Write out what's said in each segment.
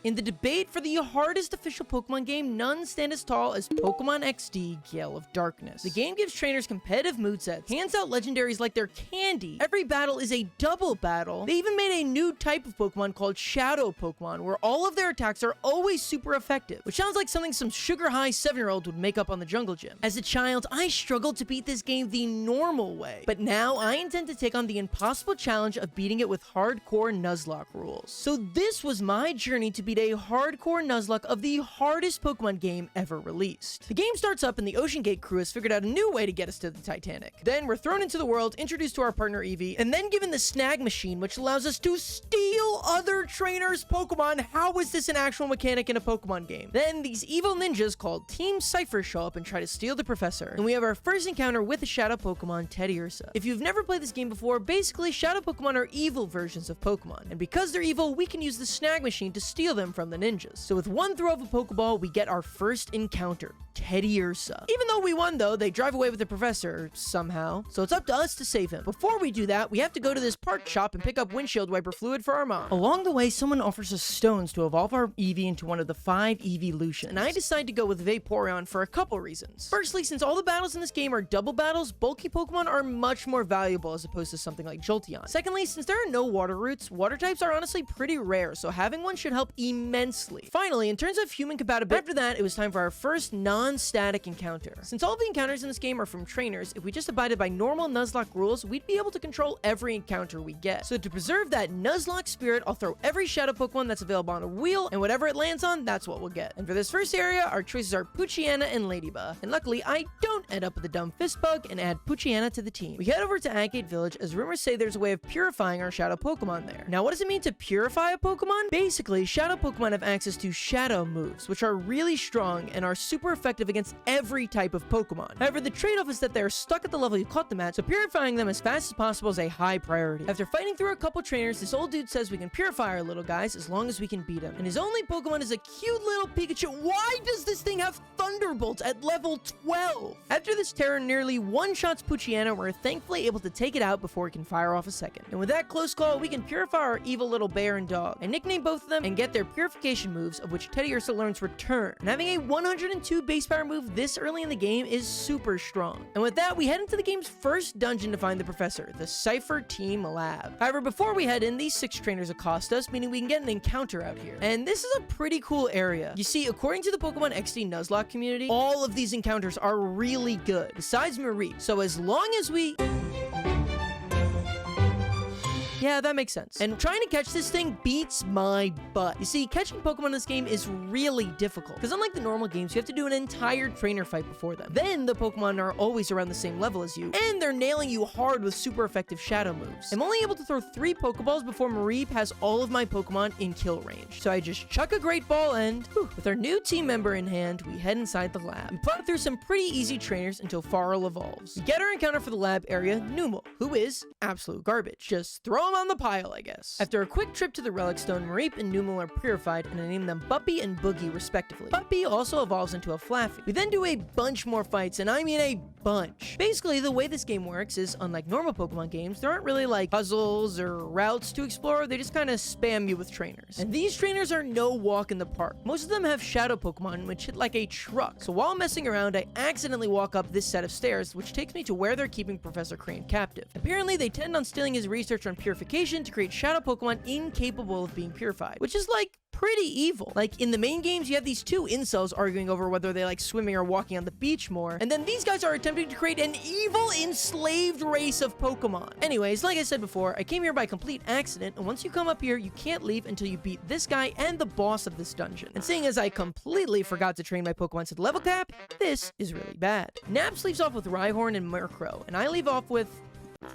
In the debate for the hardest official Pokemon game, none stand as tall as Pokemon XD Gale of Darkness. The game gives trainers competitive movesets, hands out legendaries like they're candy. Every battle is a double battle. They even made a new type of Pokemon called Shadow Pokemon, where all of their attacks are always super effective, which sounds like something some sugar-high 7-year-old would make up on the jungle gym. As a child, I struggled to beat this game the normal way, but now I intend to take on the impossible challenge of beating it with hardcore Nuzlocke rules. So this was my journey to beat a hardcore Nuzlocke of the hardest Pokemon game ever released. The game starts up and the Ocean Gate crew has figured out a new way to get us to the Titanic. Then we're thrown into the world, introduced to our partner Eevee, and then given the snag machine, which allows us to steal other trainers' Pokemon. How is this an actual mechanic in a Pokemon game? Then these evil ninjas called Team Cypher show up and try to steal the professor, and we have our first encounter with a Shadow Pokemon, Teddiursa. If you've never played this game before, basically Shadow Pokemon are evil versions of Pokemon, and because they're evil, we can use the snag machine to steal them from the ninjas. So with one throw of a Pokeball, we get our first encounter, Teddiursa. Even though we won though, they drive away with the professor somehow, so it's up to us to save him. Before we do that, we have to go to this park shop and pick up windshield wiper fluid for our mom. Along the way, someone offers us stones to evolve our Eevee into one of the 5 evolutions, and I decide to go with Vaporeon for a couple reasons. Firstly, since all the battles in this game are double battles, bulky Pokemon are much more valuable as opposed to something like Jolteon. Secondly, since there are no water roots, water types are honestly pretty rare, so having one should help immensely. Finally, in terms of human compatibility, after that, it was time for our first non-static encounter. Since all of the encounters in this game are from trainers, if we just abided by normal Nuzlocke rules, we'd be able to control every encounter we get. So to preserve that Nuzlocke spirit, I'll throw every Shadow Pokemon that's available on a wheel, and whatever it lands on, that's what we'll get. And for this first area, our choices are Poochyena and Ladybug. And luckily, I don't end up with a dumb Fistbug and add Poochyena to the team. We head over to Agate Village as rumors say there's a way of purifying our Shadow Pokemon there. Now, what does it mean to purify a Pokemon? Basically, Shadow Pokemon have access to Shadow moves, which are really strong and are super effective against every type of Pokemon. However, the trade-off is that they're stuck at the level you caught them at, so purifying them as fast as possible is a high priority. After fighting through a couple trainers, this old dude says we can purify our little guys as long as we can beat him. And his only Pokemon is a cute little Pikachu. Why does this thing have Thunderbolts at level 12? After this terror nearly one-shots Poochyena, we're thankfully able to take it out before it can fire off a second. And with that close call, we can purify our evil little bear and dog. I nickname both of them and get their purification moves, of which Teddiursa learns Return. And having a 102 base power move this early in the game is super strong. And with that, we head into the game's first dungeon to find the professor, the Cypher Team Lab. However, before we head in, these 6 trainers accost us, meaning we can get an encounter out here. And this is a pretty cool area. You see, according to the Pokemon XD Nuzlocke community, all of these encounters are really good, besides Marie. So as long as we... Yeah, that makes sense. And trying to catch this thing beats my butt. You see, catching Pokemon in this game is really difficult, because unlike the normal games, you have to do an entire trainer fight before them. Then the Pokemon are always around the same level as you, and they're nailing you hard with super effective Shadow moves. I'm only able to throw 3 Pokeballs before Marie has all of my Pokemon in kill range. So I just chuck a Great Ball and, with our new team member in hand, we head inside the lab. We plow through some pretty easy trainers until Farrell evolves. We get our encounter for the lab area, Numel, who is absolute garbage. Just throw him on the pile, I guess. After a quick trip to the Relic Stone, Mareep and Numel are purified, and I name them Buppy and Boogie respectively. Buppy also evolves into a Flaffy. We then do a bunch more fights, and I mean a bunch. Basically, the way this game works is, unlike normal Pokemon games, there aren't really like puzzles or routes to explore. They just kind of spam you with trainers. And these trainers are no walk in the park. Most of them have Shadow Pokemon, which hit like a truck. So while messing around, I accidentally walk up this set of stairs, which takes me to where they're keeping Professor Crane captive. Apparently, they tend on stealing his research on purification to create Shadow Pokemon incapable of being purified, which is like pretty evil. Like in the main games, you have these 2 incels arguing over whether they like swimming or walking on the beach more, and then these guys are attempting to create an evil enslaved race of Pokemon. Anyways, like I said before, I came here by complete accident, and once you come up here, you can't leave until you beat this guy and the boss of this dungeon. And seeing as I completely forgot to train my Pokemon to the level cap, this is really bad. Naps leaves off with Rhyhorn and Murkrow, and I leave off with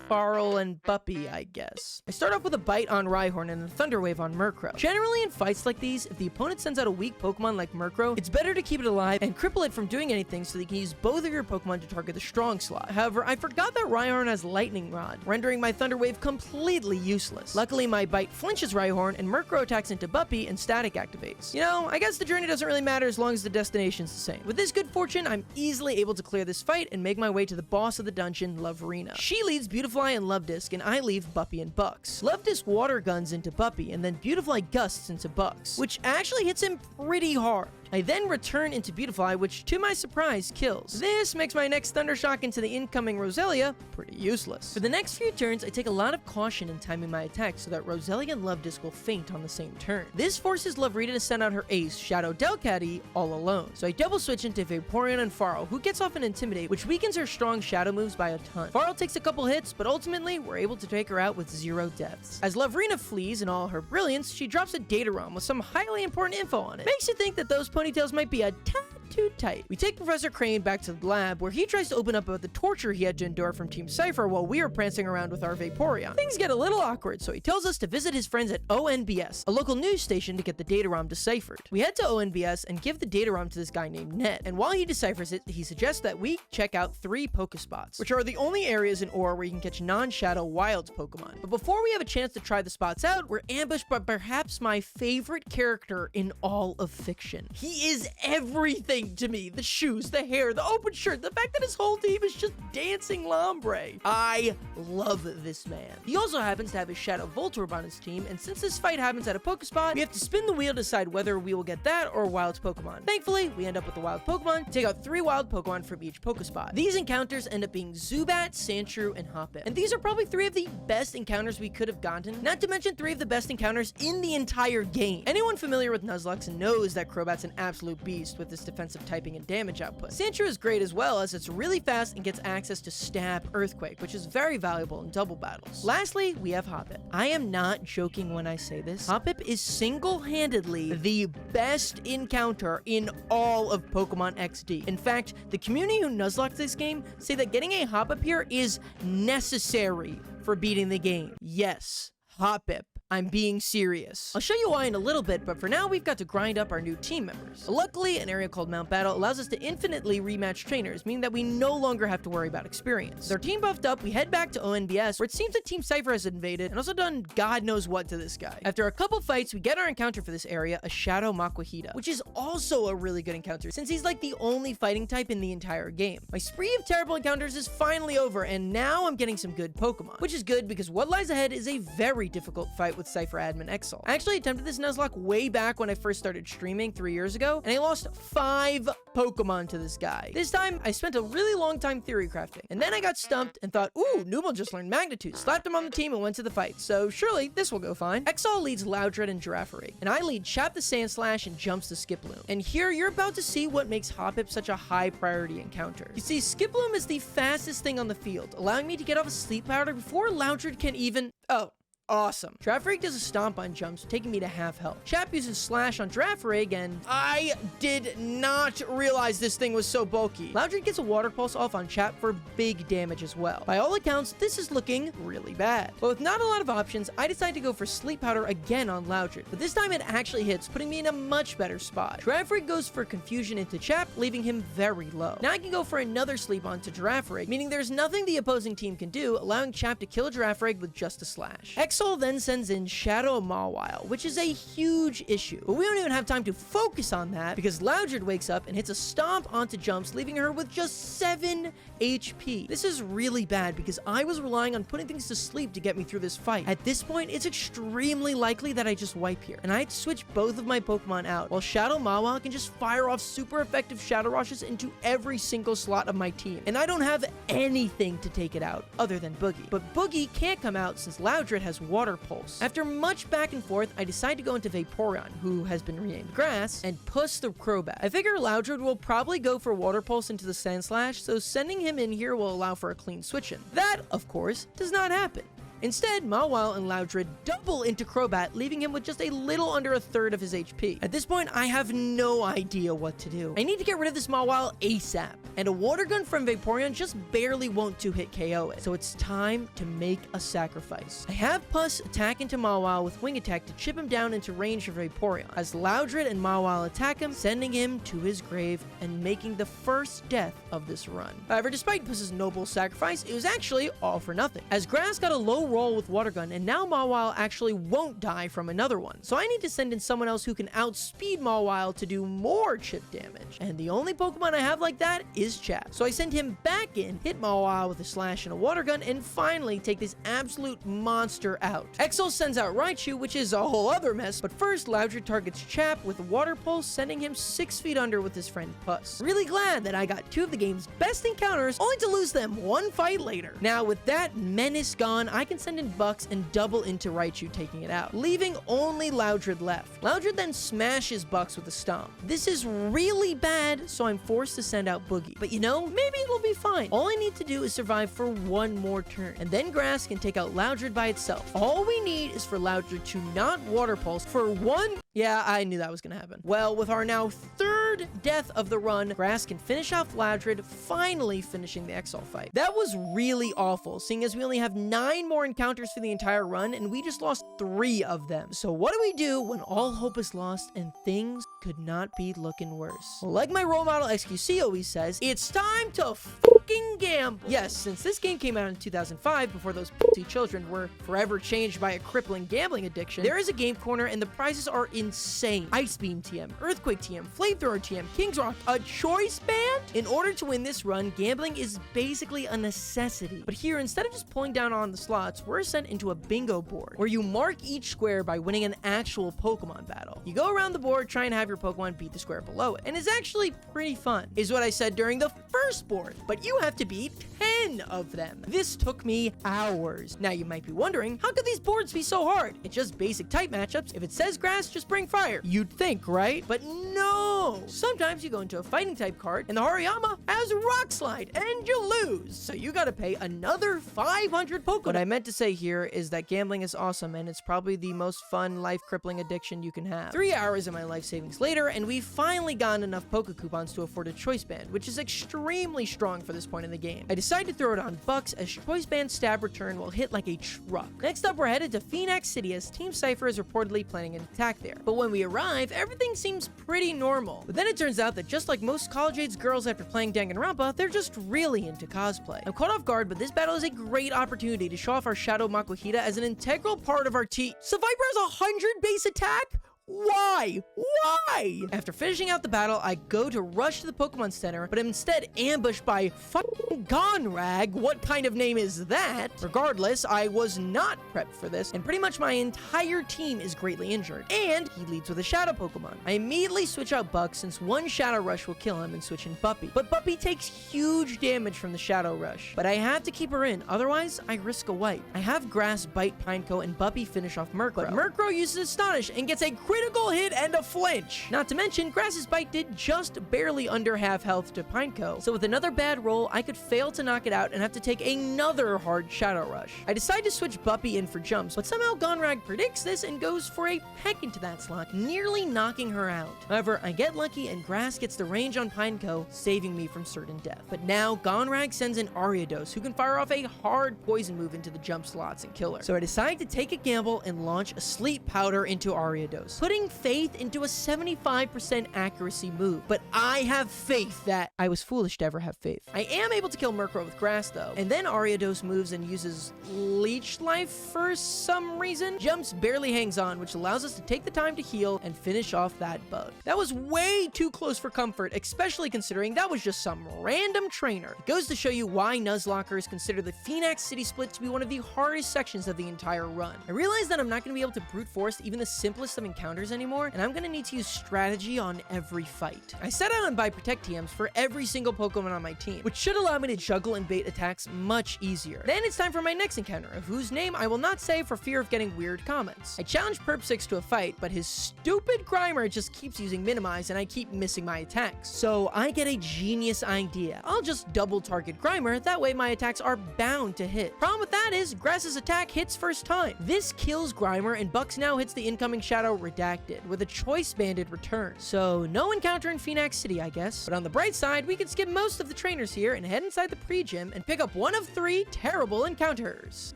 Farrell and Buppy, I guess. I start off with a Bite on Rhyhorn and a Thunder Wave on Murkrow. Generally in fights like these, if the opponent sends out a weak Pokemon like Murkrow, it's better to keep it alive and cripple it from doing anything so that you can use both of your Pokemon to target the strong slot. However, I forgot that Rhyhorn has Lightning Rod, rendering my Thunder Wave completely useless. Luckily, my Bite flinches Rhyhorn and Murkrow attacks into Buppy and Static activates. You know, I guess the journey doesn't really matter as long as the destination's the same. With this good fortune, I'm easily able to clear this fight and make my way to the boss of the dungeon, Loverina. She leads Beautifly and Luvdisc, and I leave Buppy and Bucks. Luvdisc water guns into Buppy, and then Beautifly gusts into Bucks, which actually hits him pretty hard. I then return into Beautifly, which to my surprise kills. This makes my next Thundershock into the incoming Roselia pretty useless. For the next few turns, I take a lot of caution in timing my attacks so that Roselia and Luvdisc will faint on the same turn. This forces Lovrita to send out her ace, Shadow Delcatty, all alone. So I double switch into Vaporeon and Farl, who gets off an Intimidate, which weakens her strong shadow moves by a ton. Farl takes a couple hits, but ultimately we're able to take her out with 0 deaths. As Lovrina flees in all her brilliance, she drops a Datarom with some highly important info on it. Makes you think that those ponytails might be a tad too tight. We take Professor Crane back to the lab, where he tries to open up about the torture he had to endure from Team Cypher while we are prancing around with our Vaporeon. Things get a little awkward, so he tells us to visit his friends at ONBS, a local news station, to get the Datarom deciphered. We head to ONBS and give the Datarom to this guy named Ned, and while he deciphers it, he suggests that we check out 3 Pokespots, which are the only areas in Ore where you can catch non-Shadow Wild Pokemon. But before we have a chance to try the spots out, we're ambushed by perhaps my favorite character in all of fiction. He is everything to me. The shoes, the hair, the open shirt, the fact that his whole team is just dancing Lombre. I love this man. He also happens to have his Shadow Voltorb on his team, and since this fight happens at a Pokespot, we have to spin the wheel to decide whether we will get that or Wild Pokemon. Thankfully, we end up with the Wild Pokemon, take out 3 Wild Pokemon from each Pokespot. These encounters end up being Zubat, Sandshrew, and Hoppip. And these are probably 3 of the best encounters we could have gotten, not to mention 3 of the best encounters in the entire game. Anyone familiar with Nuzlocke knows that Crobat's an absolute beast with this defensive typing and damage output. Sandshrew is great as well, as it's really fast and gets access to Stab Earthquake, which is very valuable in double battles. Lastly, we have Hoppip. I am not joking when I say this. Hoppip is single-handedly the best encounter in all of Pokemon XD. In fact, the community who Nuzlocked this game say that getting a Hoppip here is necessary for beating the game. Yes, Hoppip. I'm being serious. I'll show you why in a little bit, but for now, we've got to grind up our new team members. Luckily, an area called Mount Battle allows us to infinitely rematch trainers, meaning that we no longer have to worry about experience. With our team buffed up, we head back to ONBS, where it seems that Team Cypher has invaded and also done God knows what to this guy. After a couple fights, we get our encounter for this area, a Shadow Makuhita, which is also a really good encounter, since he's like the only fighting type in the entire game. My spree of terrible encounters is finally over, and now I'm getting some good Pokemon, which is good because what lies ahead is a very difficult fight with Cypher admin Exol. I actually attempted this Nuzlocke way back when I first started streaming 3 years ago, and I lost 5 Pokemon to this guy. This time, I spent a really long time theory crafting, and then I got stumped and thought, ooh, Nooble just learned Magnitude, slapped him on the team and went to the fight, so surely this will go fine. Exol leads Loudred and Girafarig, and I lead Chap the Sandslash and Jumps the Skiploom. And here, you're about to see what makes Hoppip such a high priority encounter. You see, Skiploom is the fastest thing on the field, allowing me to get off a Sleep Powder before Loudred can even... Oh. Awesome. Girafarig does a stomp on Jumps, taking me to half health. Chap uses Slash on Girafarig, and I did not realize this thing was so bulky. Loudred gets a Water Pulse off on Chap for big damage as well. By all accounts, this is looking really bad. But with not a lot of options, I decide to go for Sleep Powder again on Loudred, but this time it actually hits, putting me in a much better spot. Girafarig goes for Confusion into Chap, leaving him very low. Now I can go for another Sleep onto Girafarig, meaning there's nothing the opposing team can do, allowing Chap to kill Girafarig with just a Slash. Exol then sends in Shadow Mawile, which is a huge issue, but we don't even have time to focus on that because Loudred wakes up and hits a stomp onto Jumps, leaving her with just 7 HP. This is really bad because I was relying on putting things to sleep to get me through this fight. At this point, it's extremely likely that I just wipe here, and I had to switch both of my Pokemon out, while Shadow Mawile can just fire off super effective Shadow Rushes into every single slot of my team, and I don't have anything to take it out other than Boogie. But Boogie can't come out since Loudred has Water Pulse. After much back and forth, I decide to go into Vaporeon, who has been renamed Grass, and push the Crobat. I figure Loudred will probably go for Water Pulse into the Sandslash, so sending him in here will allow for a clean switch-in. That, of course, does not happen. Instead, Mawile and Loudred double into Crobat, leaving him with just a little under a third of his HP. At this point, I have no idea what to do. I need to get rid of this Mawile ASAP, and a Water Gun from Vaporeon just barely won't 2-hit KO it, so it's time to make a sacrifice. I have Puss attack into Mawile with Wing Attack to chip him down into range for Vaporeon, as Loudred and Mawile attack him, sending him to his grave and making the first death of this run. However, despite Puss's noble sacrifice, it was actually all for nothing, as Grass got a low roll with Water Gun, and now Mawile actually won't die from another one. So I need to send in someone else who can outspeed Mawile to do more chip damage. And the only Pokemon I have like that is Chap. So I send him back in, hit Mawile with a Slash and a Water Gun, and finally take this absolute monster out. Exo sends out Raichu, which is a whole other mess, but first Loudred targets Chap with a Water Pulse, sending him 6 feet under with his friend Puss. Really glad that I got 2 of the game's best encounters, only to lose them 1 fight later. Now with that menace gone, I can send in Bucks and double into Raichu, taking it out, leaving only Loudred left. Loudred then smashes Bucks with a Stomp. This is really bad, so I'm forced to send out Boogie. But you know, maybe it'll be fine. All I need to do is survive for 1 more turn, and then Grass can take out Loudred by itself. All we need is for Loudred to not Water Pulse for 1... Yeah, I knew that was gonna happen. Well, with our now 3rd death of the run, Grass can finish off Loudred, finally finishing the Exalt fight. That was really awful, seeing as we only have 9 more encounters for the entire run, and we just lost 3 of them. So what do we do when all hope is lost and things could not be looking worse? Well, like my role model XQC always says, it's time to fucking gamble. Yes, since this game came out in 2005, before those pussy children were forever changed by a crippling gambling addiction, there is a game corner and the prizes are insane. Ice Beam TM, Earthquake TM, Flamethrower TM, King's Rock, a Choice Band? In order to win this run, gambling is basically a necessity. But here, instead of just pulling down on the slots, we're sent into a bingo board, where you mark each square by winning an actual Pokemon battle. You go around the board, try and have your Pokemon beat the square below it, and it's actually pretty fun, is what I said during the first board, but you have to beat 10 of them. This took me hours. Now you might be wondering, how could these boards be so hard? It's just basic type matchups. If it says grass, just bring fire. You'd think, right? But no! Sometimes you go into a fighting type card, and the Hariyama has Rock Slide, and you lose. So you gotta pay another 500 Pokemon. What I meant to say here is that gambling is awesome, and it's probably the most fun, life-crippling addiction you can have. 3 hours of my life savings later, and we've finally gotten enough Poke Coupons to afford a Choice Band, which is extremely strong for this point in the game. I decide to throw it on Bucks, as Choice Band Stab Return will hit like a truck. Next up, we're headed to Phoenix City, as Team Cypher is reportedly planning an attack there. But when we arrive, everything seems pretty normal. But then it turns out that just like most college-age girls after playing Danganronpa, they're just really into cosplay. I'm caught off guard, but this battle is a great opportunity to show off our Shadow Makuhita as an integral part of our team. So Viper has a 100 base attack? Why? Why? After finishing out the battle, I go to rush to the Pokemon Center, but am instead ambushed by fucking Gonrag. What kind of name is that? Regardless, I was not prepped for this, and pretty much my entire team is greatly injured, and he leads with a Shadow Pokemon. I immediately switch out Buck, since 1 Shadow Rush will kill him, and switch in Buppy. But Buppy takes huge damage from the Shadow Rush, but I have to keep her in, otherwise I risk a wipe. I have Grass bite Pineco, and Buppy finish off Murkrow. But Murkrow uses Astonish and gets a critical hit and a flinch. Not to mention, Grass's bite did just barely under half health to Pineco, so with another bad roll, I could fail to knock it out and have to take another hard Shadow Rush. I decide to switch Buppy in for jumps, but somehow Gonrag predicts this and goes for a peck into that slot, nearly knocking her out. However, I get lucky and Grass gets the range on Pineco, saving me from certain death. But now, Gonrag sends in Ariados, who can fire off a hard poison move into the jump slots and kill her. So I decide to take a gamble and launch a Sleep Powder into Ariados, putting faith into a 75% accuracy move. But I have faith that I was foolish to ever have faith. I am able to kill Murkrow with Grass though, and then Ariados moves and uses Leech Life for some reason. Jumps barely hangs on, which allows us to take the time to heal and finish off that bug. That was way too close for comfort, especially considering that was just some random trainer. It goes to show you why Nuzlockers consider the Phoenix City split to be one of the hardest sections of the entire run. I realize that I'm not going to be able to brute force even the simplest of encounters anymore, and I'm going to need to use strategy on every fight. I set out on buy Protect TMs for every single Pokemon on my team, which should allow me to juggle and bait attacks much easier. Then it's time for my next encounter, of whose name I will not say for fear of getting weird comments. I challenge Perp6 to a fight, but his stupid Grimer just keeps using Minimize and I keep missing my attacks. So I get a genius idea. I'll just double target Grimer, that way my attacks are bound to hit. Problem with that is, Grass's attack hits first time. This kills Grimer, and Bucks now hits the incoming Shadow Redacted, with a Choice Banded return. So no encounter in Phoenix City, I guess. But on the bright side, we can skip most of the trainers here and head inside the pre-gym and pick up one of 3 terrible encounters.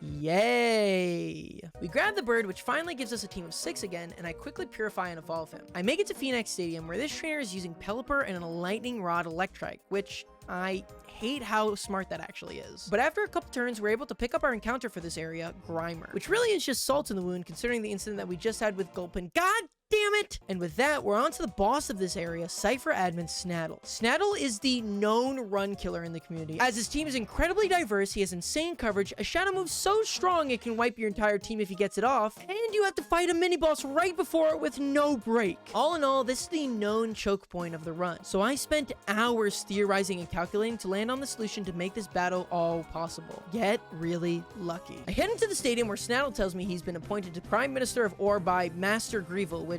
Yay! We grab the bird, which finally gives us a team of 6 again, and I quickly purify and evolve him. I make it to Phoenix Stadium, where this trainer is using Pelipper and a Lightning Rod Electrike, which I hate how smart that actually is. But after a couple turns, we're able to pick up our encounter for this area, Grimer, which really is just salt in the wound considering the incident that we just had with Gulpin. God damn it! And with that, we're on to the boss of this area, Cypher admin Snaddle. Snaddle is the known run killer in the community. As his team is incredibly diverse, he has insane coverage, a shadow move so strong it can wipe your entire team if he gets it off, and you have to fight a mini-boss right before it with no break. All in all, this is the known choke point of the run, so I spent hours theorizing and calculating to land on the solution to make this battle all possible. Get really lucky. I head into the stadium where Snaddle tells me he's been appointed to Prime Minister of Ore by Master Greevil, which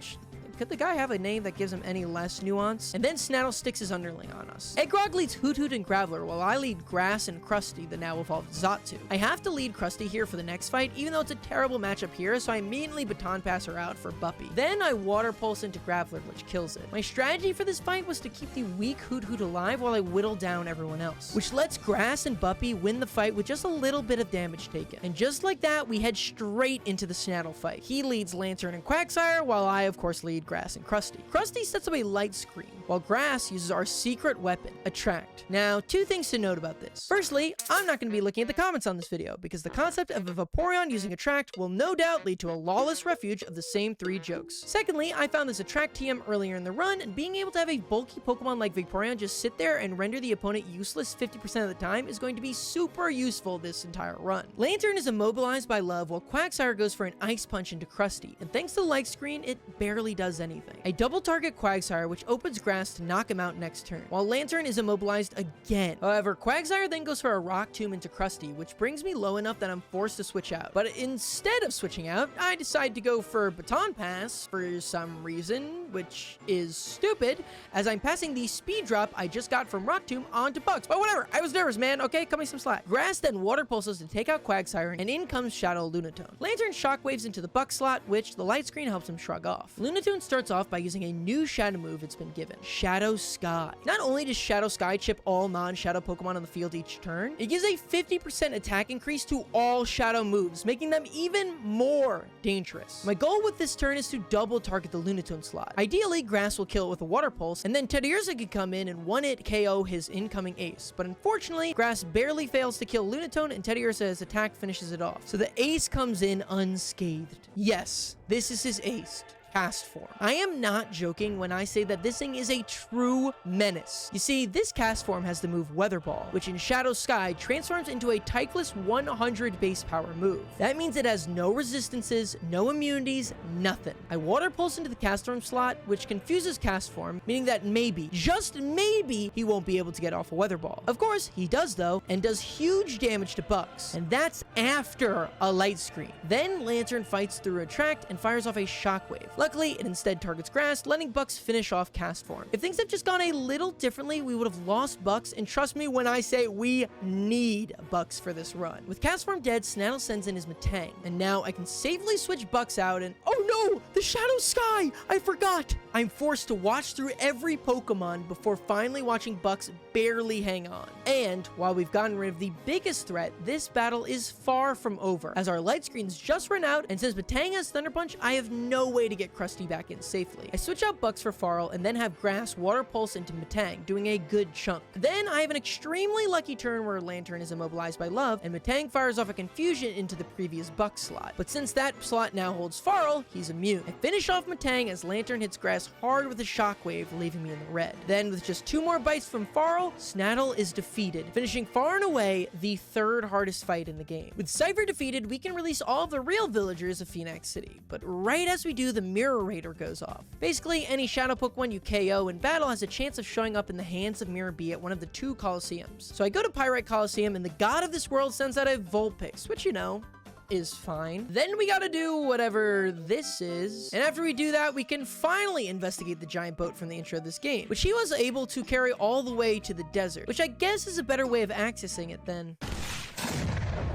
could the guy have a name that gives him any less nuance? And then Snaddle sticks his underling on us. Eggrog leads Hoot Hoot and Graveler, while I lead Grass and Krusty, the now evolved Xatu. I have to lead Krusty here for the next fight, even though it's a terrible matchup here, so I immediately baton pass her out for Buppy. Then I water pulse into Graveler, which kills it. My strategy for this fight was to keep the weak Hoot Hoot alive while I whittle down everyone else, which lets Grass and Buppy win the fight with just a little bit of damage taken. And just like that, we head straight into the Snaddle fight. He leads Lantern and Quagsire, while I, of course, lead Grass and Krusty. Krusty sets up a light screen, while Grass uses our secret weapon, Attract. Now, two things to note about this. Firstly, I'm not going to be looking at the comments on this video, because the concept of a Vaporeon using Attract will no doubt lead to a lawless refuge of the same 3 jokes. Secondly, I found this Attract TM earlier in the run, and being able to have a bulky Pokemon like Vaporeon just sit there and render the opponent useless 50% of the time is going to be super useful this entire run. Lantern is immobilized by Love, while Quagsire goes for an Ice Punch into Krusty, and thanks to the light screen, it barely does anything. I double target Quagsire, which opens Grass to knock him out next turn, while Lantern is immobilized again. However, Quagsire then goes for a Rock Tomb into Krusty, which brings me low enough that I'm forced to switch out. But instead of switching out, I decide to go for Baton Pass for some reason, which is stupid, as I'm passing the speed drop I just got from Rock Tomb onto Bugs. But whatever, I was nervous, man. Okay, cut me some slack. Grass then water pulses to take out Quagsire, and in comes Shadow Lunatone. Lantern shockwaves into the Buck slot, which the light screen helps him shrug off. Lunatone starts off by using a new shadow move it's been given, Shadow Sky. Not only does Shadow Sky chip all non-shadow Pokemon on the field each turn, it gives a 50% attack increase to all shadow moves, making them even more dangerous. My goal with this turn is to double target the Lunatone slot. Ideally, Grass will kill it with a Water Pulse, and then Teddiursa could come in and one-hit KO his incoming ace. But unfortunately, Grass barely fails to kill Lunatone, and Teddiursa's attack finishes it off. So the ace comes in unscathed. Yes, this is his ace. Cast form. I am not joking when I say that this thing is a true menace. You see, this cast form has the move Weather Ball, which in Shadow Sky transforms into a typeless 100 base power move. That means it has no resistances, no immunities, nothing. I water pulse into the cast form slot, which confuses cast form, meaning that maybe, just maybe, he won't be able to get off a Weather Ball. Of course, he does though, and does huge damage to Bucks, and that's after a light screen. Then Lantern fights through Attract and fires off a Shockwave. Luckily, it instead targets Grass, letting Bucks finish off cast form. If things had just gone a little differently, we would have lost Bucks, and trust me when I say we need Bucks for this run. With cast form dead, Snaddle sends in his Metang, and now I can safely switch Bucks out and oh no! The Shadow Sky! I forgot! I'm forced to watch through every Pokemon before finally watching Bucks barely hang on. And while we've gotten rid of the biggest threat, this battle is far from over, as our light screens just run out, and since Metang has Thunder Punch, I have no way to get Krusty back in safely. I switch out Bucks for Farl and then have Grass Water Pulse into Metang, doing a good chunk. Then I have an extremely lucky turn where Lantern is immobilized by Love, and Metang fires off a Confusion into the previous Buck slot. But since that slot now holds Farl, he's immune. I finish off Metang as Lantern hits Grass hard with a Shockwave, leaving me in the red. Then with just 2 more bites from Farl, Snaddle is defeated, finishing far and away the 3rd hardest fight in the game. With Cypher defeated, we can release all of the real villagers of Phoenix City, but right as we do, the Mirror Raider goes off. Basically, any Shadow Pokemon you KO in battle has a chance of showing up in the hands of Mirror B at one of the 2 Colosseums. So I go to Pyrite Coliseum, and the god of this world sends out a Vulpix, which, you know, is fine. Then we gotta do whatever this is, and after we do that, we can finally investigate the giant boat from the intro of this game, which he was able to carry all the way to the desert, which I guess is a better way of accessing it than...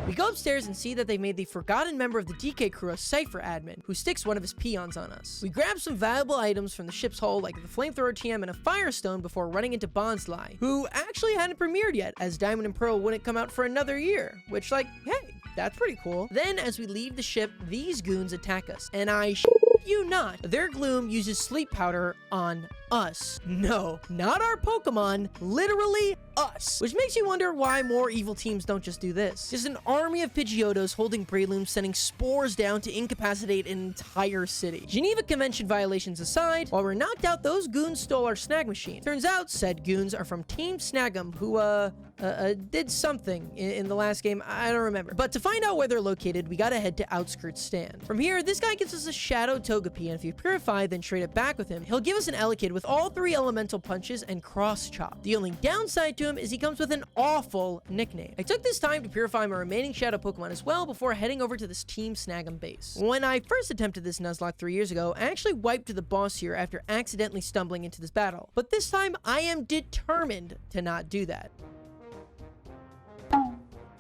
We go upstairs and see that they made the forgotten member of the DK crew a Cypher admin, who sticks one of his peons on us. We grab some valuable items from the ship's hull, like the Flamethrower TM and a Firestone, before running into Bonsly, who actually hadn't premiered yet, as Diamond and Pearl wouldn't come out for another year, which, like, hey, that's pretty cool. Then, as we leave the ship, these goons attack us, and I you not, their gloom uses sleep powder on us. No, not our Pokemon, literally us. Which makes you wonder why more evil teams don't just do this. Just an army of Pidgeotos holding Breloom sending spores down to incapacitate an entire city. Geneva Convention violations aside, while we're knocked out, those goons stole our snag machine. Turns out said goons are from Team Snag'em, who did something in the last game, I don't remember. But to find out where they're located, we gotta head to Outskirts Stand. From here, this guy gives us a Shadow Togepi, and if you purify, then trade it back with him, he'll give us an Elekid with all 3 elemental punches and cross chop. The only downside to him is he comes with an awful nickname. I took this time to purify my remaining Shadow Pokemon as well before heading over to this Team Snag'em base. When I first attempted this Nuzlocke 3 years ago, I actually wiped to the boss here after accidentally stumbling into this battle. But this time, I am determined to not do that.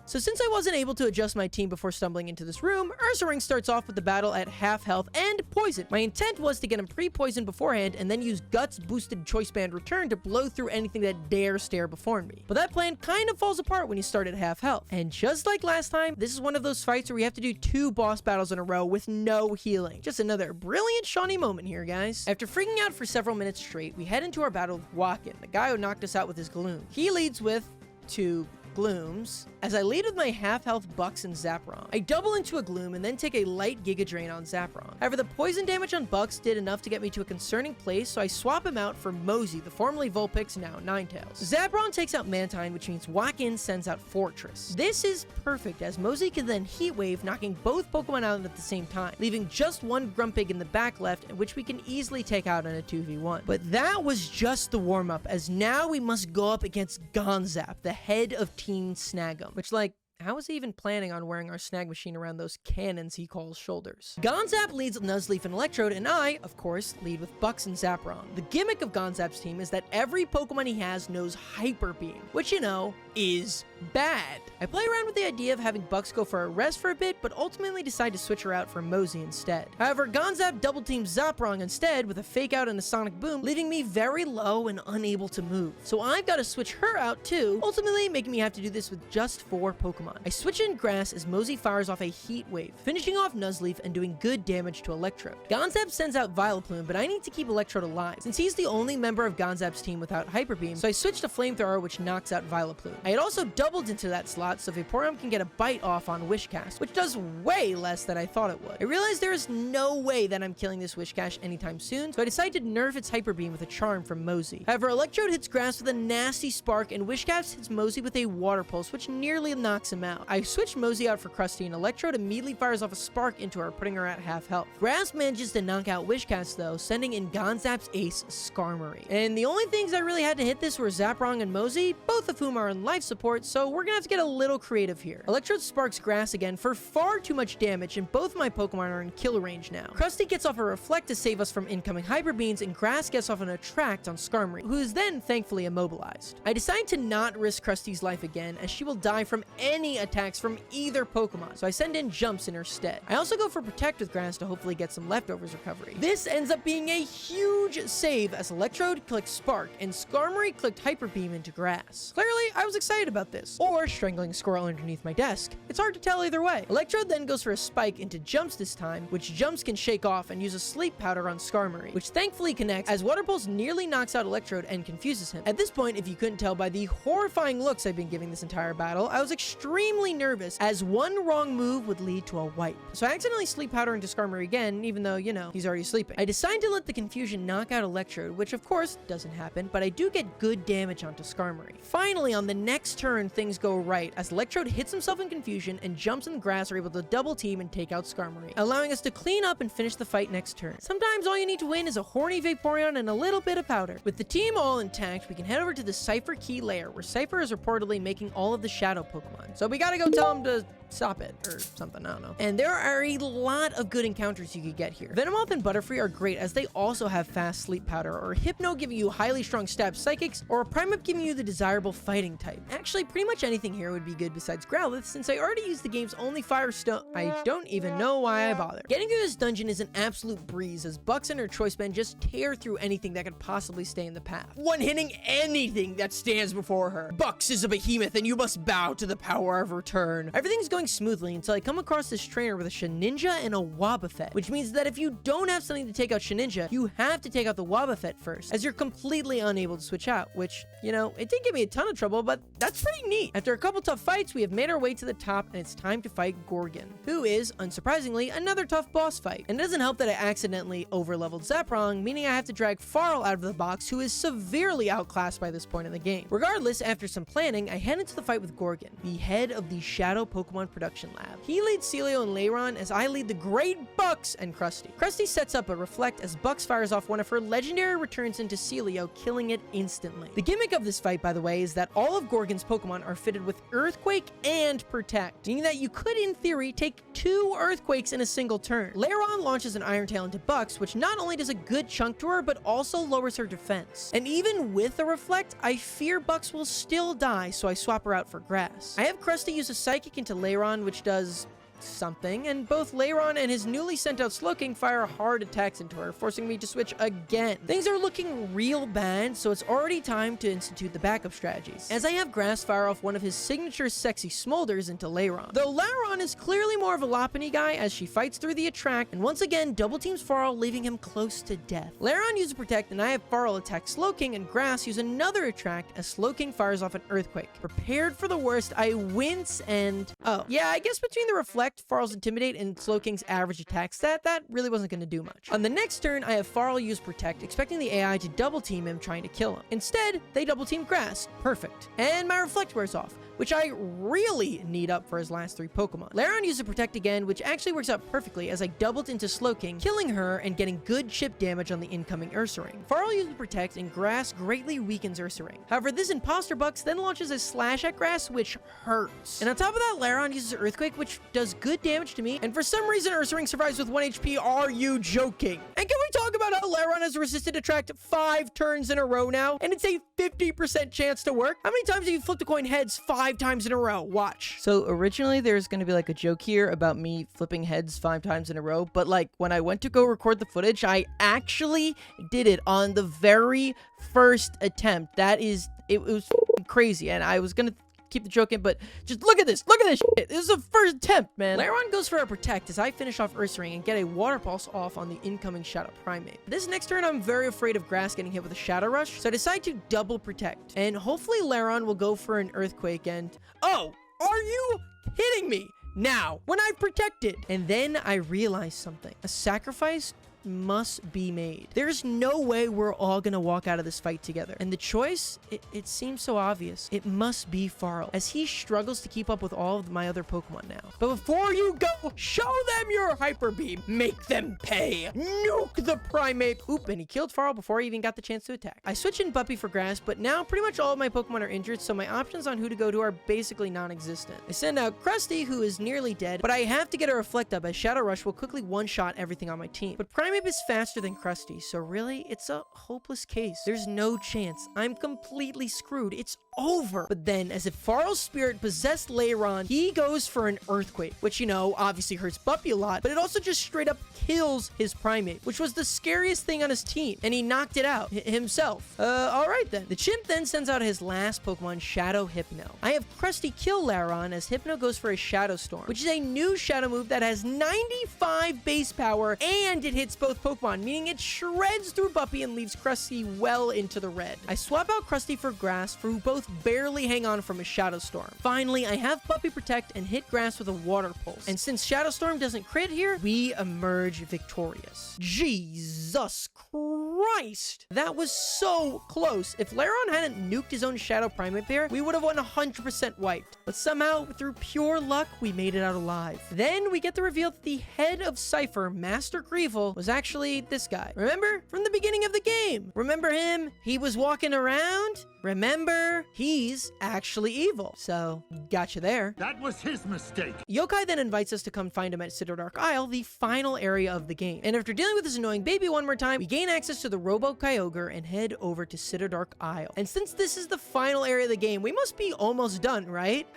So since I wasn't able to adjust my team before stumbling into this room, Ursaring starts off with the battle at half health and poison. My intent was to get him pre-poisoned beforehand and then use Guts boosted Choice Band Return to blow through anything that dare stare before me. But that plan kind of falls apart when you start at half health. And just like last time, this is one of those fights where we have to do 2 boss battles in a row with no healing. Just another brilliant Shawnee moment here, guys. After freaking out for several minutes straight, we head into our battle with Wacken, the guy who knocked us out with his Gloom. He leads with 2 Glooms. As I lead with my half-health Bucks and Zapron, I double into a Gloom and then take a light Giga Drain on Zapron. However, the poison damage on Bucks did enough to get me to a concerning place, so I swap him out for Mosey, the formerly Vulpix, now Ninetales. Zapron takes out Mantine, which means Wacken sends out Fortress. This is perfect, as Mosey can then Heat Wave, knocking both Pokemon out at the same time, leaving just one Grumpig in the back left, which we can easily take out in a 2v1. But that was just the warm-up, as now we must go up against Gonzap, the head of Team Snag'em. Which, like, how is he even planning on wearing our snag machine around those cannons he calls shoulders? Gonzap leads with Nuzleaf and Electrode, and I, of course, lead with Bucks and Zapron. The gimmick of Gonzap's team is that every Pokemon he has knows Hyper Beam, which, you know, is bad. I play around with the idea of having Bucks go for a rest for a bit, but ultimately decide to switch her out for Mosey instead. However, Gonzap double teams Zaprong instead with a Fake Out and a Sonic Boom, leaving me very low and unable to move. So I've got to switch her out too, ultimately making me have to do this with just 4 Pokemon. I switch in Grass as Mosey fires off a Heat Wave, finishing off Nuzleaf and doing good damage to Electrode. Gonzap sends out Vileplume, but I need to keep Electrode alive, since he's the only member of Gonzap's team without Hyper Beam, so I switch to Flamethrower, which knocks out Vileplume. I had also doubled into that slot so Vaporeon can get a bite off on Wishcast, which does way less than I thought it would. I realized there is no way that I'm killing this Wishcast anytime soon, so I decide to nerf its Hyper Beam with a Charm from Mosey. However, Electrode hits Grass with a nasty Spark, and Wishcast hits Mosey with a Water Pulse, which nearly knocks him out. I switch Mosey out for Krusty, and Electrode immediately fires off a Spark into her, putting her at half health. Grass manages to knock out Wishcast though, sending in Gonzap's ace, Skarmory. And the only things I really had to hit this were Zaprong and Mosey, both of whom are in life support, so we're gonna have to get a little creative here. Electrode sparks Grass again for far too much damage, and both my Pokemon are in kill range now. Krusty gets off a Reflect to save us from incoming Hyper Beams, and Grass gets off an Attract on Skarmory, who is then thankfully immobilized. I decide to not risk Krusty's life again, as she will die from any attacks from either Pokemon, so I send in Jumps in her stead. I also go for Protect with Grass to hopefully get some leftovers recovery. This ends up being a huge save, as Electrode clicked Spark, and Skarmory clicked Hyper Beam into Grass. Clearly, I was excited about this. Or strangling a squirrel underneath my desk. It's hard to tell either way. Electrode then goes for a Spike into Jumps this time, which Jumps can shake off and use a Sleep Powder on Skarmory, which thankfully connects as Water Pulse nearly knocks out Electrode and confuses him. At this point, if you couldn't tell by the horrifying looks I've been giving this entire battle, I was extremely nervous, as one wrong move would lead to a wipe. So I accidentally Sleep Powder into Skarmory again, even though, you know, he's already sleeping. I decide to let the confusion knock out Electrode, which of course doesn't happen, but I do get good damage onto Skarmory. Finally, on the next turn, things go right, as Electrode hits himself in confusion and Jumps and Grass are able to double team and take out Skarmory, allowing us to clean up and finish the fight next turn. Sometimes all you need to win is a horny Vaporeon and a little bit of powder. With the team all intact, we can head over to the Cypher Key lair, where Cypher is reportedly making all of the Shadow Pokemon. So we gotta go tell him to stop it, or something, I don't know. And there are a lot of good encounters you could get here. Venomoth and Butterfree are great, as they also have fast Sleep Powder, or Hypno giving you highly strong stab Psychics, or a Primeape giving you the desirable fighting type. Actually, pretty much anything here would be good besides Growlithe, since I already used the game's only Fire Stone. I don't even know why I bothered. Getting through this dungeon is an absolute breeze, as Bucks and her Choice Band just tear through anything that could possibly stay in the path, one-hitting anything that stands before her. Bucks is a behemoth, and you must bow to the power of her turn. Everything's going going smoothly until I come across this trainer with a Shedinja and a Wobbuffet, which means that if you don't have something to take out Shedinja, you have to take out the Wobbuffet first, as you're completely unable to switch out, which, you know, it didn't give me a ton of trouble, but that's pretty neat. After a couple tough fights, we have made our way to the top, and it's time to fight Gorgon, who is, unsurprisingly, another tough boss fight. And it doesn't help that I accidentally overleveled Zaprong, meaning I have to drag Farl out of the box, who is severely outclassed by this point in the game. Regardless, after some planning, I head into the fight with Gorgon, the head of the Shadow Pokemon Production Lab. He leads Celio and Lairon, as I lead the great Bucks and Krusty. Krusty sets up a Reflect as Bucks fires off one of her legendary returns into Celio, killing it instantly. The gimmick of this fight, by the way, is that all of Gorgon's Pokemon are fitted with Earthquake and Protect, meaning that you could, in theory, take 2 Earthquakes in a single turn. Lairon launches an Iron Tail into Bucks, which not only does a good chunk to her, but also lowers her defense. And even with a Reflect, I fear Bucks will still die, so I swap her out for Grass. I have Krusty use a Psychic into Lairon, which does something, and both Lairon and his newly sent out Slowking fire hard attacks into her, forcing me to switch again. Things are looking real bad, so it's already time to institute the backup strategies, as I have Grass fire off one of his signature sexy Smolders into Lairon. Though Lairon is clearly more of a Lopunny guy, as she fights through the attract and once again double teams Farl, leaving him close to death. Lairon uses Protect, and I have Farl attack Slowking, and Grass use another attract as Slowking fires off an Earthquake. Prepared for the worst, I wince and... oh, yeah, I guess between the Reflect, Farl's Intimidate, and Slowking's average attack stat, that really wasn't going to do much. On the next turn, I have Farl use Protect, expecting the AI to double team him, trying to kill him. Instead, they double team Grass. Perfect. And my Reflect wears off, which I really need up for his last 3 Pokemon. Lairon uses Protect again, which actually works out perfectly as I doubled into Slowking, killing her and getting good chip damage on the incoming Ursaring. Farl uses Protect, and Grass greatly weakens Ursaring. However, this Imposter Bucks then launches a Slash at Grass, which hurts. And on top of that, Lairon uses Earthquake, which does good damage to me, and for some reason, Ursaring survives with 1 HP. Are you joking? And can we talk about how Lairon has resisted Attract 5 turns in a row now, and it's a 50% chance to work? How many times have you flipped a coin heads 5 times in a row? Watch. So originally there's going to be like a joke here about me flipping heads 5 times in a row, but like when I went to go record the footage, I actually did it on the very first attempt. It was crazy, and I was going to keep the joke in, but just look at this shit. This is the first attempt, man. Lairon goes for a Protect as I finish off Ursaring and get a Water Pulse off on the incoming Shadow Primate. This next turn, I'm very afraid of Grass getting hit with a Shadow Rush, so I decide to double Protect, and hopefully Lairon will go for an Earthquake and... oh, are you kidding me? Now, when I've protected. And then I realized something. A sacrifice must be made. There's no way we're all gonna walk out of this fight together. And the choice, it seems so obvious. It must be Farl, as he struggles to keep up with all of my other Pokemon now. But before you go, show them your Hyper Beam. Make them pay. Nuke the Primate. Oop, and he killed Farl before he even got the chance to attack. I switch in Buppy for Grass, but now pretty much all of my Pokemon are injured, so my options on who to go to are basically non-existent. I send out Krusty, who is nearly dead, but I have to get a Reflect up, as Shadow Rush will quickly one-shot everything on my team. But Primate is faster than Krusty, so really, it's a hopeless case. There's no chance. I'm completely screwed. It's over. But then, as if Farl's spirit possessed Lairon, he goes for an Earthquake, which, you know, obviously hurts Buppy a lot, but it also just straight up kills his Primate, which was the scariest thing on his team, and he knocked it out himself. Alright then. The chimp then sends out his last Pokemon, Shadow Hypno. I have Krusty kill Lairon as Hypno goes for a Shadow Storm, which is a new Shadow move that has 95 base power, and it hits both Pokemon, meaning it shreds through Buppy and leaves Krusty well into the red. I swap out Krusty for Grass, for who both barely hang on from a Shadow Storm. Finally, I have Buppy Protect and hit Grass with a Water Pulse. And since Shadow Storm doesn't crit here, we emerge victorious. Jesus Christ! That was so close. If Lairon hadn't nuked his own Shadow Primate pair, we would have won 100% wiped. But somehow, through pure luck, we made it out alive. Then we get the reveal that the head of Cypher, Master Greevil, was actually this guy. Remember? From the beginning of the game. Remember him? He was walking around? Remember? He's actually evil. So, gotcha there. That was his mistake. Yokai then invites us to come find him at Dark Isle, the final area of the game. And after dealing with this annoying baby one more time, we gain access to the Robo Kyogre and head over to Dark Isle. And since this is the final area of the game, we must be almost done, right?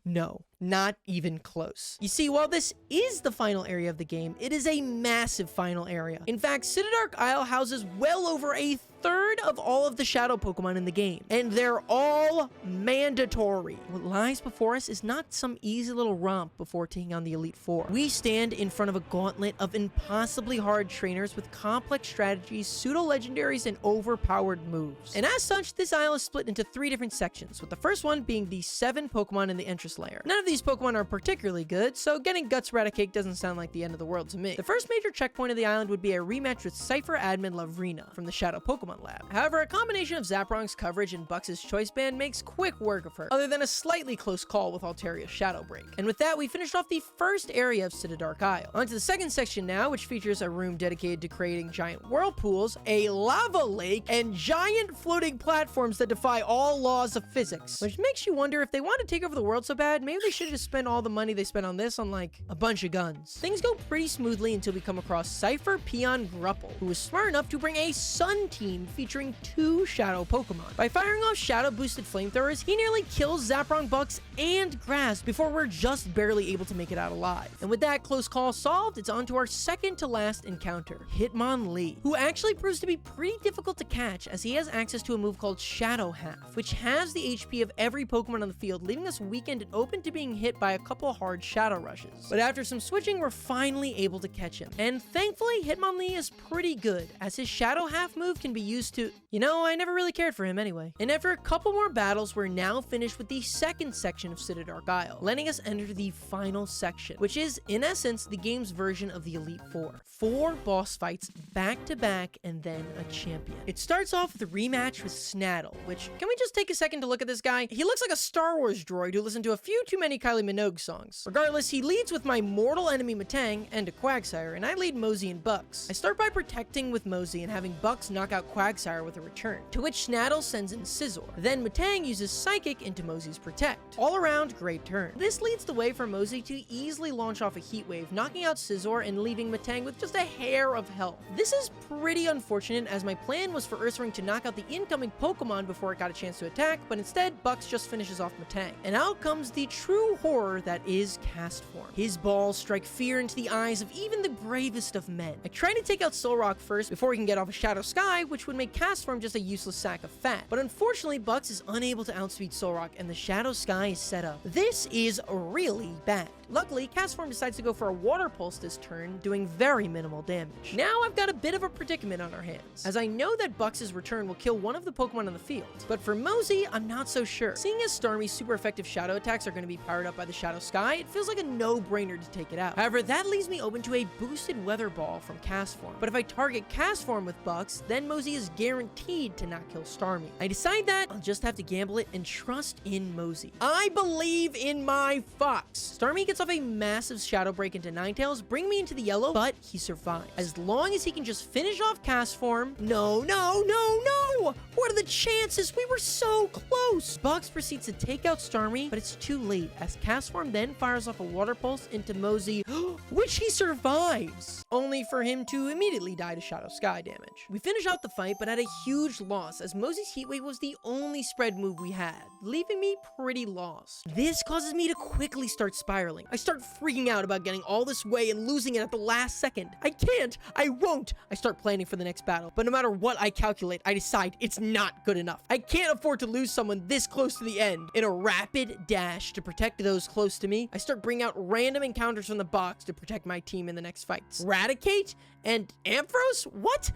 No, not even close. You see, while this is the final area of the game, it is a massive final area. In fact, Dark Isle houses well over third of all of the shadow Pokemon in the game, and they're all mandatory. What lies before us is not some easy little romp before taking on the Elite Four. We stand in front of a gauntlet of impossibly hard trainers with complex strategies, pseudo-legendaries, and overpowered moves. And as such, this isle is split into 3 different sections, with the first one being the 7 Pokemon in the entrance layer. None of these Pokemon are particularly good, so getting Guts Raticate doesn't sound like the end of the world to me. The first major checkpoint of the island would be a rematch with Cypher admin Lavrina from the Shadow Pokemon Lab. However, a combination of Zaprong's coverage and Bucks' choice band makes quick work of her, other than a slightly close call with Alteria's Shadow Break. And with that, we finished off the first area of Citydark Isle. On to the second section now, which features a room dedicated to creating giant whirlpools, a lava lake, and giant floating platforms that defy all laws of physics. Which makes you wonder, if they want to take over the world so bad, maybe they should have spent all the money they spent on this on like a bunch of guns. Things go pretty smoothly until we come across Cypher Peon Grupple, who was smart enough to bring a Sun team featuring 2 Shadow Pokemon. By firing off Shadow boosted flamethrowers, he nearly kills Zaprong, Bucks, and Grass before we're just barely able to make it out alive. And with that close call solved, it's on to our second to last encounter, Hitmonlee, who actually proves to be pretty difficult to catch as he has access to a move called Shadow Half, which halves the HP of every Pokemon on the field, leaving us weakened and open to being hit by a couple hard Shadow Rushes. But after some switching, we're finally able to catch him. And thankfully, Hitmonlee is pretty good, as his Shadow Half move can be used to... You know, I never really cared for him anyway. And after a couple more battles, we're now finished with the second section of Citydark Isle, letting us enter the final section, which is, in essence, the game's version of the Elite Four. 4 boss fights back to back, and then a champion. It starts off with a rematch with Snaddle, which, can we just take a second to look at this guy? He looks like a Star Wars droid who listened to a few too many Kylie Minogue songs. Regardless, he leads with my mortal enemy Metang and a Quagsire, and I lead Mosey and Bucks. I start by protecting with Mosey and having Bucks knock out Quagsire with a return, to which Snaddle sends in Scizor. Then Metang uses Psychic into Mosey's Protect. All around, great turn. This leads the way for Mosey to easily launch off a Heat Wave, knocking out Scizor and leaving Metang with just a hair of health. This is pretty unfortunate, as my plan was for Ursaring to knock out the incoming Pokemon before it got a chance to attack, but instead, Bucks just finishes off Metang. And out comes the true horror that is Cast Form. His balls strike fear into the eyes of even the bravest of men. I try to take out Solrock first before he can get off a Shadow Sky, which would make Cast Form just a useless sack of fat. But unfortunately, Bucks is unable to outspeed Solrock, and the Shadow Sky is set up. This is really bad. Luckily, Cast Form decides to go for a Water Pulse this turn, doing very minimal damage. Now I've got a bit of a predicament on our hands, as I know that Bucks' return will kill one of the Pokemon on the field. But for Mosey, I'm not so sure. Seeing as Starmie's super effective Shadow attacks are going to be powered up by the Shadow Sky, it feels like a no-brainer to take it out. However, that leaves me open to a boosted Weather Ball from Cast Form. But if I target Cast Form with Bucks, then Mosey is guaranteed to not kill Starmie. I decide that I'll just have to gamble it and trust in Mosey. I believe in my Fox. Starmie gets off a massive Shadow Break into Ninetales, bring me into the yellow, but he survives. As long as he can just finish off Cast Form. No, no, no, no! What are the chances? We were so close! Bucks proceeds to take out Starmie, but it's too late, as Cast Form then fires off a Water Pulse into Mosey, which he survives, only for him to immediately die to Shadow Sky damage. We finish out the fight, but at a huge loss, as Mosey's Heat Wave was the only spread move we had, leaving me pretty lost. This causes me to quickly start spiraling. I start freaking out about getting all this way and losing it at the last second. I can't! I won't! I start planning for the next battle, but no matter what I calculate, I decide it's not good enough. I can't afford to lose someone this close to the end. In a rapid dash to protect those close to me, I start bringing out random encounters from the box to protect my team in the next fights. Raticate and Ampharos? What?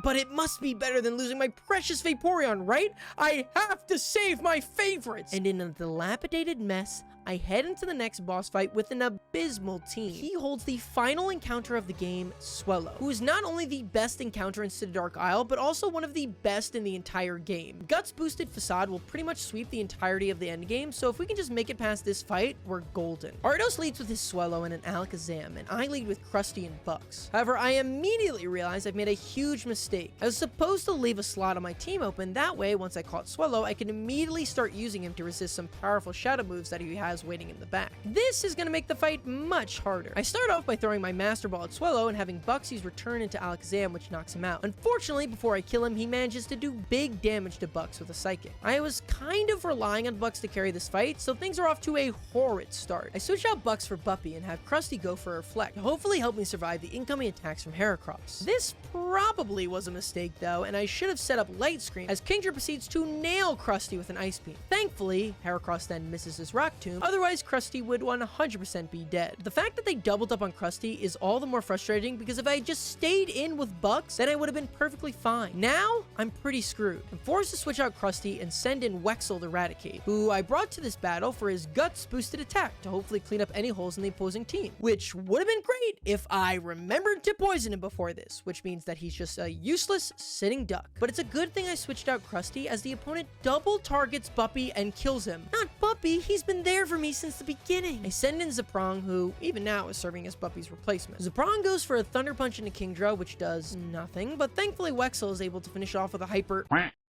But it must be better than losing my precious Vaporeon, right? I have to save my favorites! And in a dilapidated mess, I head into the next boss fight with an abysmal team. He holds the final encounter of the game, Swellow, who is not only the best encounter in Citydark Isle, but also one of the best in the entire game. Guts boosted Facade will pretty much sweep the entirety of the endgame, so if we can just make it past this fight, we're golden. Ardos leads with his Swellow and an Alakazam, and I lead with Krusty and Bucks. However, I immediately realized I've made a huge mistake. I was supposed to leave a slot on my team open, that way, once I caught Swellow, I could immediately start using him to resist some powerful shadow moves that he has has waiting in the back. This is going to make the fight much harder. I start off by throwing my Master Ball at Swellow and having Buxie's return into Alakazam, which knocks him out. Unfortunately, before I kill him, he manages to do big damage to Bux with a Psychic. I was kind of relying on Bux to carry this fight, so things are off to a horrid start. I switch out Bux for Buppy and have Krusty go for a Reflect to hopefully help me survive the incoming attacks from Heracross. This probably was a mistake though, and I should have set up Light Screen as Kingdra proceeds to nail Krusty with an Ice Beam. Thankfully, Heracross then misses his Rock Tomb, otherwise Krusty would 100% be dead. The fact that they doubled up on Krusty is all the more frustrating because if I had just stayed in with Bux, then I would have been perfectly fine. Now, I'm pretty screwed. I'm forced to switch out Krusty and send in Wexel to Raticate, who I brought to this battle for his Guts boosted attack to hopefully clean up any holes in the opposing team, which would have been great if I remembered to poison him before this, which means that he's just a useless sitting duck. But it's a good thing I switched out Krusty as the opponent double targets Buppy and kills him. Not Buppy, he's been there for me since the beginning. I send in Zaprong, who even now is serving as Buppy's replacement. Zaprong goes for a Thunder Punch into Kingdra, which does nothing, but thankfully Wexel is able to finish off with a Hyper.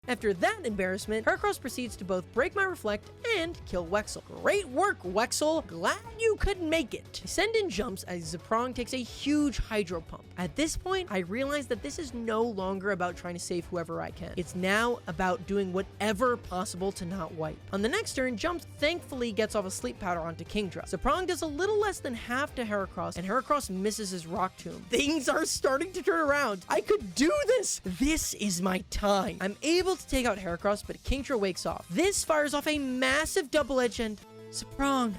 After that embarrassment, Heracross proceeds to both break my Reflect and kill Wexel. Great work, Wexel! Glad you could make it! I send in Jumps as Zaprong takes a huge Hydro Pump. At this point, I realize that this is no longer about trying to save whoever I can. It's now about doing whatever possible to not wipe. On the next turn, Jumps thankfully gets off a Sleep Powder onto Kingdra. Zaprong does a little less than half to Heracross, and Heracross misses his Rock Tomb. Things are starting to turn around. I could do this! This is my time. I'm able to take out Heracross, but Kingdra wakes off. This fires off a massive double edge and Zaprong,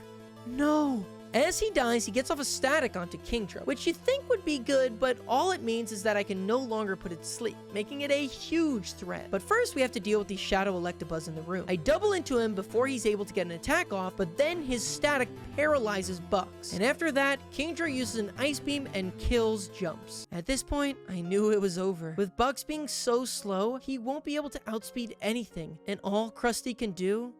no. As he dies, he gets off a static onto Kingdra, which you think would be good, but all it means is that I can no longer put it to sleep, making it a huge threat. But first, we have to deal with the Shadow Electabuzz in the room. I double into him before he's able to get an attack off, but then his static paralyzes Bux. And after that, Kingdra uses an Ice Beam and kills Jumps. At this point, I knew it was over. With Bux being so slow, he won't be able to outspeed anything, and all Krusty can do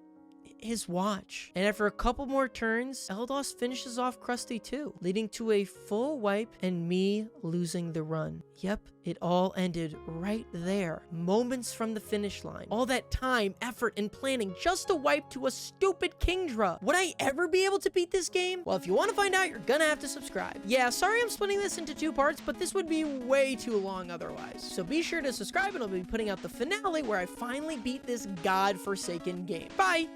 is watch. And after a couple more turns, Eldos finishes off Krusty too, leading to a full wipe and me losing the run. Yep, it all ended right there, moments from the finish line. All that time, effort, and planning just to wipe to a stupid Kingdra. Would I ever be able to beat this game? Well, if you want to find out, you're gonna have to subscribe. Yeah, sorry I'm splitting this into 2 parts, but this would be way too long otherwise. So be sure to subscribe and I'll be putting out the finale where I finally beat this godforsaken game. Bye!